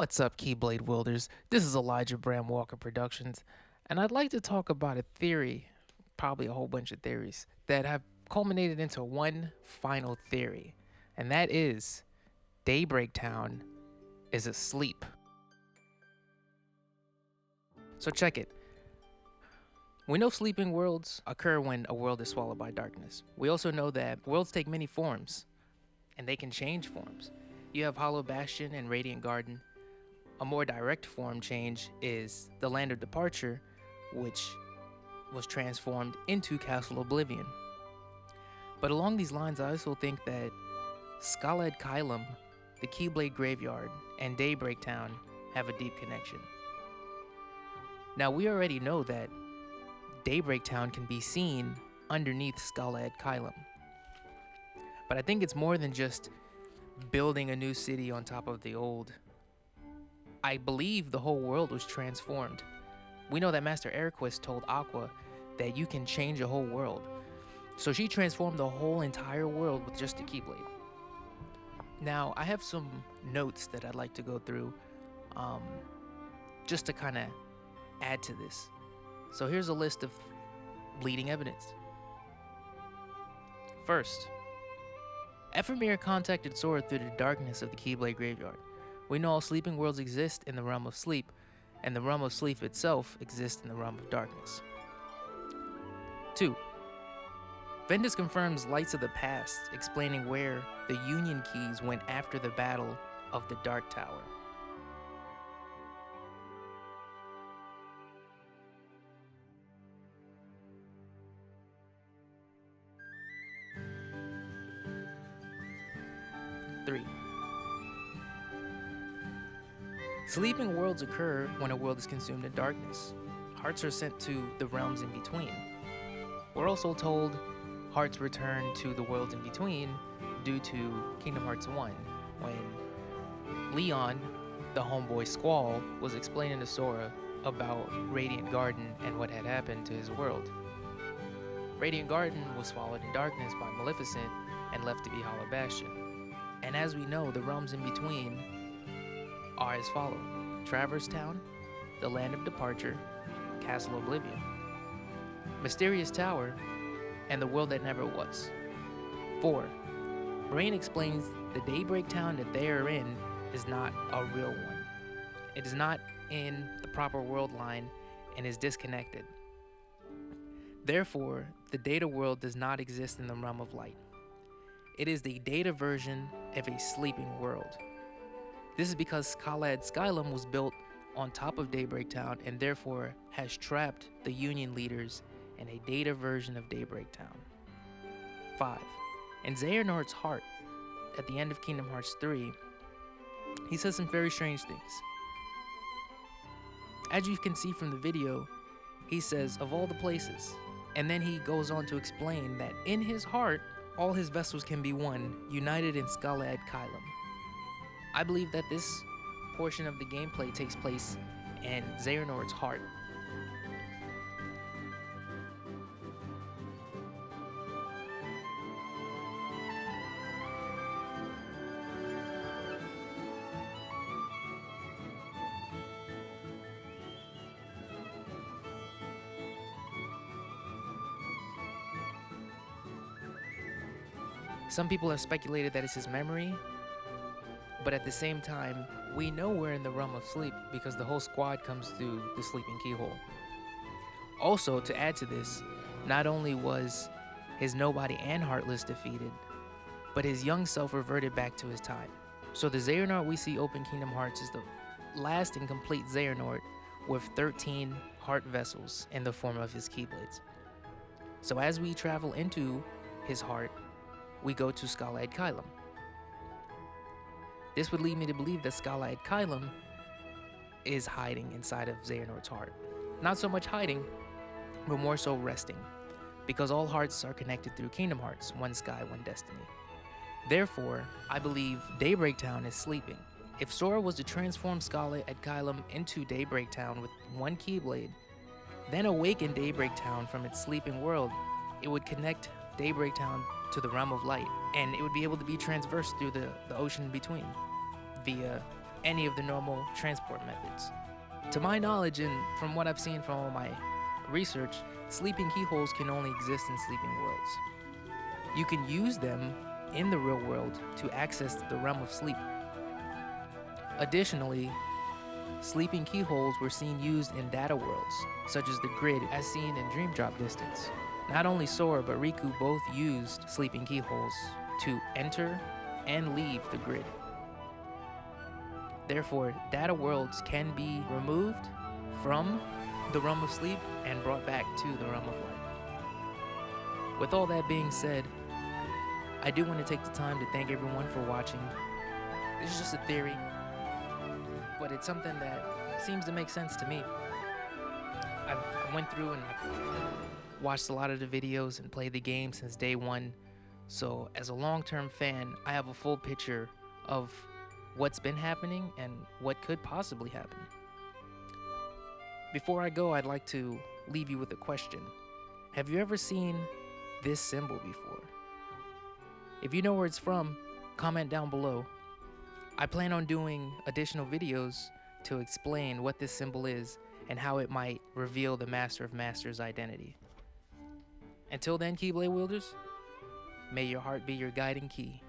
What's up, Keyblade Wielders? This is Elijah Bram Walker Productions, and I'd like to talk about a theory, probably a whole bunch of theories, that have culminated into one final theory, and that is Daybreak Town is asleep. So check it. We know sleeping worlds occur when a world is swallowed by darkness. We also know that worlds take many forms, and they can change forms. You have Hollow Bastion and Radiant Garden. A more direct form change is the Land of Departure, which was transformed into Castle Oblivion. But along these lines, I also think that Scala and Cealum, the Keyblade Graveyard, and Daybreak Town have a deep connection. Now, we already know that Daybreak Town can be seen underneath Scala and Cealum. But I think it's more than just building a new city on top of the old. I believe the whole world was transformed. We know that Master Eriquist told Aqua that you can change a whole world. So she transformed the whole entire world with just a Keyblade. Now, I have some notes that I'd like to go through just to kind of add to this. So here's a list of leading evidence. First, Ephemera contacted Sora through the darkness of the Keyblade Graveyard. We know all sleeping worlds exist in the realm of sleep, and the realm of sleep itself exists in the realm of darkness. 2. Ventus confirms Lights of the Past, explaining where the Union Keys went after the Battle of the Dark Tower. Three. Sleeping worlds occur when a world is consumed in darkness. Hearts are sent to the realms in between. We're also told hearts return to the worlds in between due to Kingdom Hearts 1, when Leon, the homeboy Squall, was explaining to Sora about Radiant Garden and what had happened to his world. Radiant Garden was swallowed in darkness by Maleficent and left to be Hollow Bastion. And as we know, the realms in between are as follow: Traverse Town, the Land of Departure, Castle Oblivion, Mysterious Tower, and the World That Never Was. 4. Brain explains the Daybreak Town that they are in is not a real one. It is not in the proper world line and is disconnected. Therefore, the data world does not exist in the realm of light. It is the data version of a sleeping world. This is because Scala and Cealum was built on top of Daybreak Town and therefore has trapped the Union leaders in a data version of Daybreak Town. 5. In Xehanort's heart, at the end of Kingdom Hearts 3, he says some very strange things. As you can see from the video, he says, of all the places, and then he goes on to explain that in his heart, all his vessels can be one, united in Scala and Cealum. I believe that this portion of the gameplay takes place in Xehanort's heart. Some people have speculated that it's his memory, but at the same time, we know we're in the realm of sleep because the whole squad comes through the sleeping keyhole. Also, to add to this, not only was his Nobody and Heartless defeated, but his young self reverted back to his time. So the Xehanort we see open Kingdom Hearts is the last and complete Xehanort with 13 heart vessels in the form of his Keyblades. So as we travel into his heart, we go to Scala and Cealum. This would lead me to believe that Scala and Cealum is hiding inside of Xehanort's heart. Not so much hiding, but more so resting, because all hearts are connected through Kingdom Hearts, one sky, one destiny. Therefore, I believe Daybreak Town is sleeping. If Sora was to transform Scala and Cealum into Daybreak Town with one Keyblade, then awaken Daybreak Town from its sleeping world, it would connect Daybreak Town to the realm of light, and it would be able to be transversed through the ocean between via any of the normal transport methods. To my knowledge, and from what I've seen from all my research, sleeping keyholes can only exist in sleeping worlds. You can use them in the real world to access the realm of sleep. Additionally, sleeping keyholes were seen used in data worlds, such as the grid as seen in Dream Drop Distance. Not only Sora but Riku both used sleeping keyholes to enter and leave the grid. Therefore, data worlds can be removed from the realm of sleep and brought back to the realm of light. With all that being said, I do want to take the time to thank everyone for watching. This is just a theory, but it's something that seems to make sense to me. I went through and I've watched a lot of the videos and played the game since day one. So as a long-term fan, I have a full picture of what's been happening and what could possibly happen. Before I go, I'd like to leave you with a question. Have you ever seen this symbol before? If you know where it's from, comment down below. I plan on doing additional videos to explain what this symbol is and how it might reveal the Master of Masters' identity. Until then, Keyblade wielders, may your heart be your guiding key.